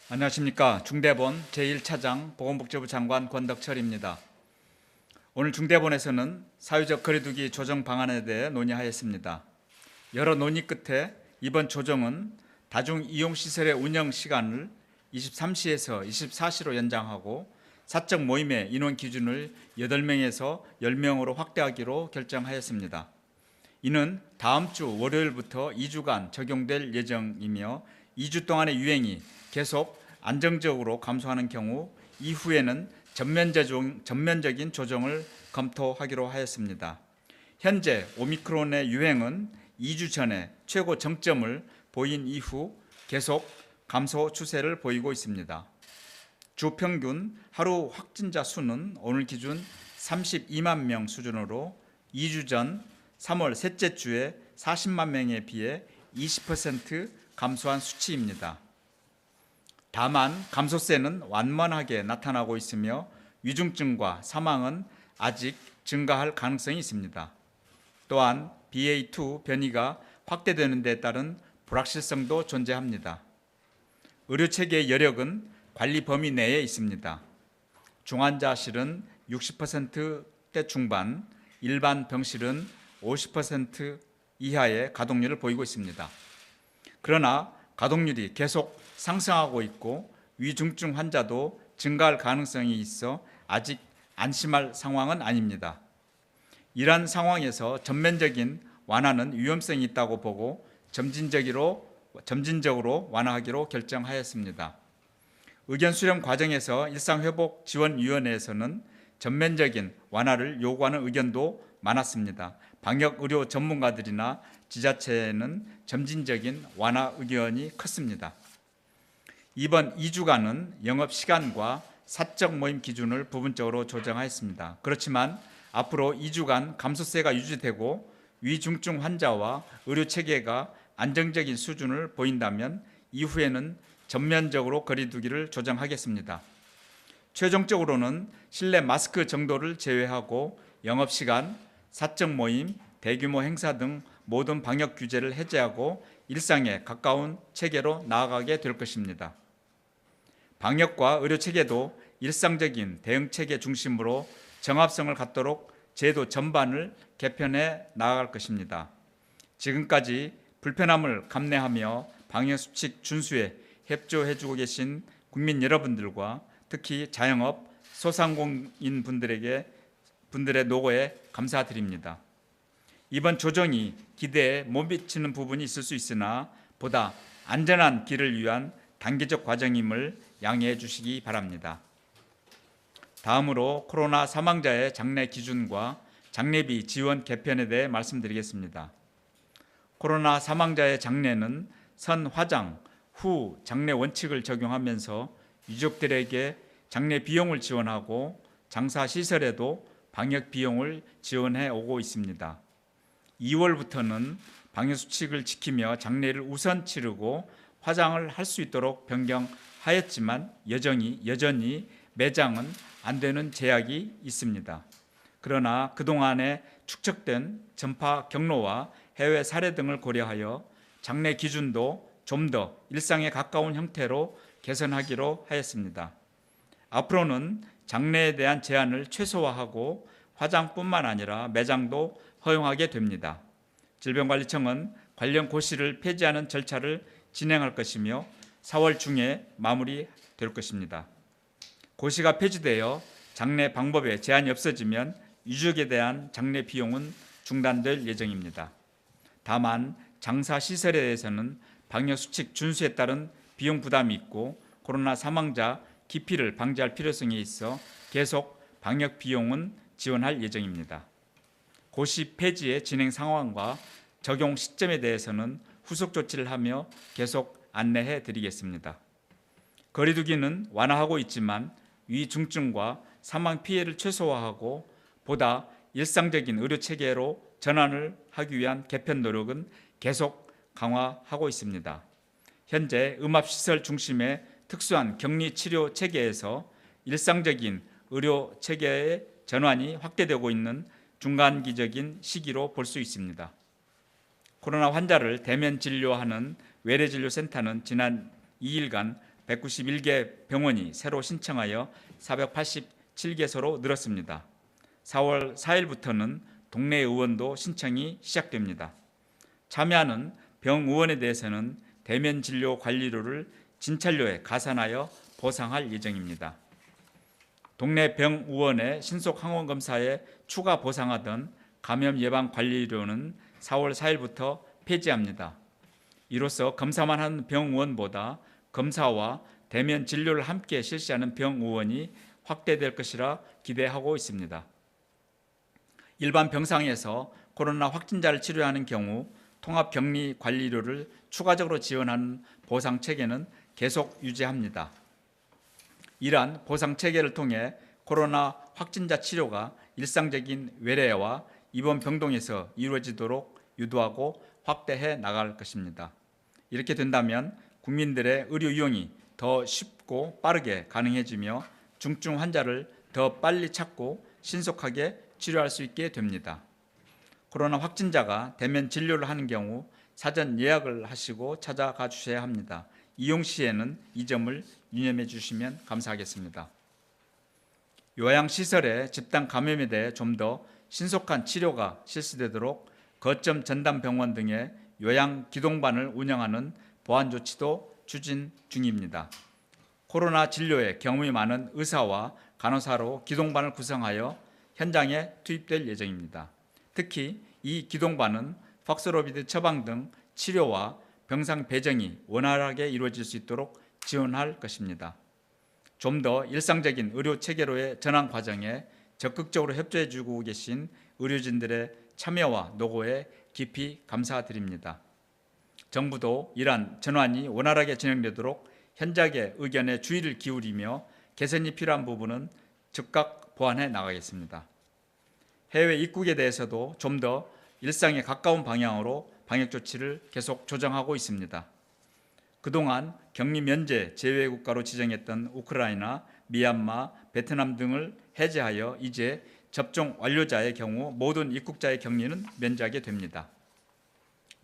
안녕하십니까. 중대본 제1차장 보건복지부 장관 권덕철입니다. 오늘 중대본에서는 사회적 거리두기 조정 방안에 대해 논의하였습니다. 여러 논의 끝에 이번 조정은 다중이용시설의 운영 시간을 23시에서 24시로 연장하고 사적 모임의 인원 기준을 8명에서 10명으로 확대하기로 결정하였습니다. 이는 다음 주 월요일부터 2주간 적용될 예정이며 2주 동안의 유행이 계속 안정적으로 감소하는 경우 이후에는 전면적인 조정을 검토하기로 하였습니다. 현재 오미크론의 유행은 2주 전에 최고 정점을 보인 이후 계속 감소 추세를 보이고 있습니다. 주 평균 하루 확진자 수는 오늘 기준 32만 명 수준으로 2주 전 3월 셋째 주에 40만 명에 비해 20% 감소한 수치입니다. 다만 감소세는 완만하게 나타나고 있으며 위중증과 사망은 아직 증가할 가능성이 있습니다. 또한 BA.2 변이가 확대되는 데 따른 불확실성도 존재합니다. 의료체계의 여력은 관리 범위 내에 있습니다. 중환자실은 60%대 중반, 일반 병실은 50% 이하의 가동률을 보이고 있습니다. 그러나 가동률이 계속 상승하고 있고 위중증 환자도 증가할 가능성이 있어 아직 안심할 상황은 아닙니다. 이러한 상황에서 전면적인 완화는 위험성이 있다고 보고 점진적으로 완화하기로 결정하였습니다. 의견 수렴 과정에서 일상회복지원위원회에서는 전면적인 완화를 요구하는 의견도 많았습니다. 방역의료 전문가들이나 지자체에는 점진적인 완화 의견이 컸습니다. 이번 2주간은 영업시간과 사적 모임 기준을 부분적으로 조정하였습니다. 그렇지만 앞으로 2주간 감소세가 유지되고 위중증 환자와 의료체계가 안정적인 수준을 보인다면 이후에는 전면적으로 거리두기를 조정하겠습니다. 최종적으로는 실내 마스크 정도를 제외하고 영업시간, 사적 모임, 대규모 행사 등 모든 방역 규제를 해제하고 일상에 가까운 체계로 나아가게 될 것입니다. 방역과 의료체계도 일상적인 대응체계 중심으로 정합성을 갖도록 제도 전반을 개편해 나아갈 것입니다. 지금까지 불편함을 감내하며 방역수칙 준수에 협조해주고 계신 국민 여러분들과 특히 자영업, 소상공인 분들의 노고에 감사드립니다. 이번 조정이 기대에 못 미치는 부분이 있을 수 있으나 보다 안전한 길을 위한 단계적 과정임을 양해해 주시기 바랍니다. 다음으로 코로나 사망자의 장례 기준과 장례비 지원 개편에 대해 말씀드리겠습니다. 코로나 사망자의 장례는 선 화장 후 장례 원칙을 적용하면서 유족들에게 장례 비용을 지원하고 장사 시설에도 방역 비용을 지원해 오고 있습니다. 2월부터는 방역 수칙을 지키며 장례를 우선 치르고 화장을 할 수 있도록 변경하였지만 여전히 매장은 안 되는 제약이 있습니다. 그러나 그동안에 축적된 전파 경로와 해외 사례 등을 고려하여 장례 기준도 좀 더 일상에 가까운 형태로 개선하기로 하였습니다. 앞으로는 장례에 대한 제한을 최소화하고 화장뿐만 아니라 매장도 허용하게 됩니다. 질병관리청은 관련 고시를 폐지하는 절차를 진행할 것이며 4월 중에 마무리될 것입니다. 고시가 폐지되어 장례 방법에 제한이 없어지면 유족에 대한 장례 비용은 중단될 예정입니다. 다만 장사 시설에 대해서는 방역수칙 준수에 따른 비용 부담이 있고 코로나 사망자 기피를 방지할 필요성이 있어 계속 방역 비용은 지원할 예정입니다. 고시 폐지의 진행 상황과 적용 시점에 대해서는 후속 조치를 하며 계속 안내해 드리겠습니다. 거리두기는 완화하고 있지만 위중증과 사망 피해를 최소화하고 보다 일상적인 의료체계로 전환을 하기 위한 개편 노력은 계속 강화하고 있습니다. 현재 음압시설 중심의 특수한 격리치료 체계에서 일상적인 의료체계의 전환이 확대되고 있는 중간기적인 시기로 볼 수 있습니다. 코로나 환자를 대면 진료하는 외래진료센터는 지난 2일간 191개 병원이 새로 신청하여 487개소로 늘었습니다. 4월 4일부터는 동네 의원도 신청이 시작됩니다. 참여하는 병의원에 대해서는 대면 진료 관리료를 진찰료에 가산하여 보상할 예정입니다. 동네 병의원의 신속 항원 검사에 추가 보상하던 감염 예방 관리료는 4월 4일부터 폐지합니다. 이로써 검사만 하는 병의원보다 검사와 대면 진료를 함께 실시하는 병의원이 확대될 것이라 기대하고 있습니다. 일반 병상에서 코로나 확진자를 치료하는 경우 통합격리관리료를 추가적으로 지원하는 보상체계는 계속 유지합니다. 이러한 보상체계를 통해 코로나 확진자 치료가 일상적인 외래와 입원 병동에서 이루어지도록 유도하고 확대해 나갈 것입니다. 이렇게 된다면 국민들의 의료 이용이 더 쉽고 빠르게 가능해지며 중증 환자를 더 빨리 찾고 신속하게 치료할 수 있게 됩니다. 코로나 확진자가 대면 진료를 하는 경우 사전 예약을 하시고 찾아가 주셔야 합니다. 이용 시에는 이 점을 유념해 주시면 감사하겠습니다. 요양시설의 집단 감염에 대해 좀 더 신속한 치료가 실시되도록 거점 전담병원 등의 요양 기동반을 운영하는 보완 조치도 추진 중입니다. 코로나 진료에 경험이 많은 의사와 간호사로 기동반을 구성하여 현장에 투입될 예정입니다. 특히 이 기동반은 박스로비드 처방 등 치료와 병상 배정이 원활하게 이루어질 수 있도록 지원할 것입니다. 좀 더 일상적인 의료 체계로의 전환 과정에 적극적으로 협조해 주고 계신 의료진들의 참여와 노고에 깊이 감사드립니다. 정부도 이러한 전환이 원활하게 진행되도록 현장의 의견에 주의를 기울이며 개선이 필요한 부분은 즉각 보완해 나가겠습니다. 해외 입국에 대해서도 좀 더 일상에 가까운 방향으로 방역 조치를 계속 조정하고 있습니다. 그동안 격리 면제 제외 국가로 지정했던 우크라이나, 미얀마, 베트남 등을 해제하여 이제 접종 완료자의 경우 모든 입국자의 격리는 면제하게 됩니다.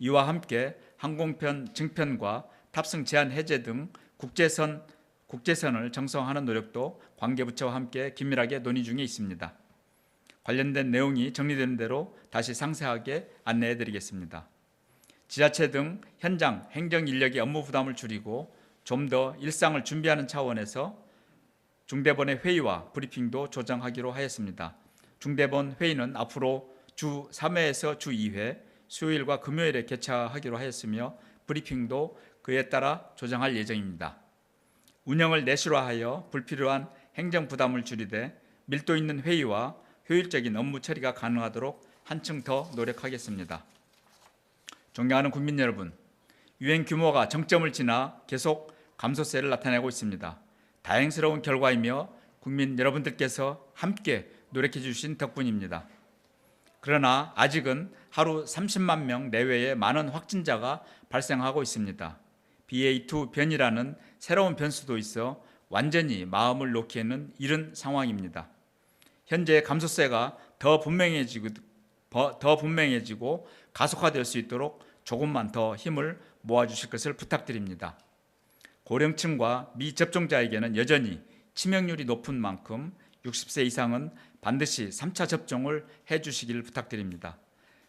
이와 함께 항공편 증편과 탑승 제한 해제 등 국제선을 정상화하는 노력도 관계부처와 함께 긴밀하게 논의 중에 있습니다. 관련된 내용이 정리되는 대로 다시 상세하게 안내해 드리겠습니다. 지자체 등 현장 행정 인력의 업무 부담을 줄이고 좀 더 일상을 준비하는 차원에서 중대본의 회의와 브리핑도 조정하기로 하였습니다. 중대본 회의는 앞으로 주 3회에서 주 2회, 수요일과 금요일에 개최하기로 하였으며 브리핑도 그에 따라 조정할 예정입니다. 운영을 내실화하여 불필요한 행정 부담을 줄이되 밀도 있는 회의와 효율적인 업무 처리가 가능하도록 한층 더 노력하겠습니다. 존경하는 국민 여러분, 유행 규모가 정점을 지나 계속 감소세를 나타내고 있습니다. 다행스러운 결과이며 국민 여러분들께서 함께 노력해 주신 덕분입니다. 그러나 아직은 하루 30만 명 내외의 많은 확진자가 발생하고 있습니다. BA2 변이라는 새로운 변수도 있어 완전히 마음을 놓기에는 이른 상황입니다. 현재 감소세가 더 분명해지고 가속화될 수 있도록 조금만 더 힘을 모아주실 것을 부탁드립니다. 고령층과 미접종자에게는 여전히 치명률이 높은 만큼 60세 이상은 반드시 3차 접종을 해주시길 부탁드립니다.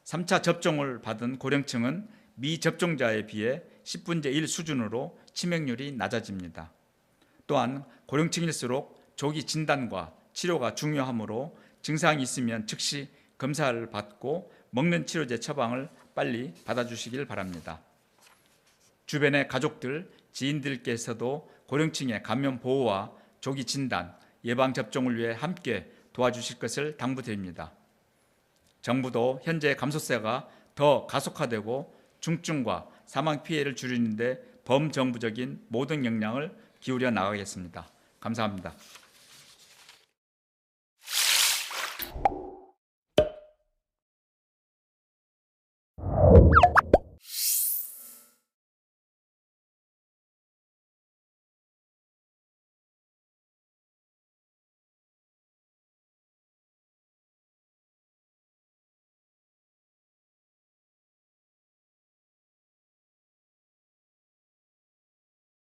3차 접종을 받은 고령층은 미접종자에 비해 10분의 1 수준으로 치명률이 낮아집니다. 또한 고령층일수록 조기 진단과 치료가 중요하므로 증상이 있으면 즉시 검사를 받고 먹는 치료제 처방을 빨리 받아주시길 바랍니다. 주변의 가족들, 지인들께서도 고령층의 감염 보호와 조기 진단, 예방접종을 위해 함께 도와주실 것을 당부드립니다. 정부도 현재 감소세가 더 가속화되고 중증과 사망 피해를 줄이는 데 범정부적인 모든 역량을 기울여 나가겠습니다. 감사합니다.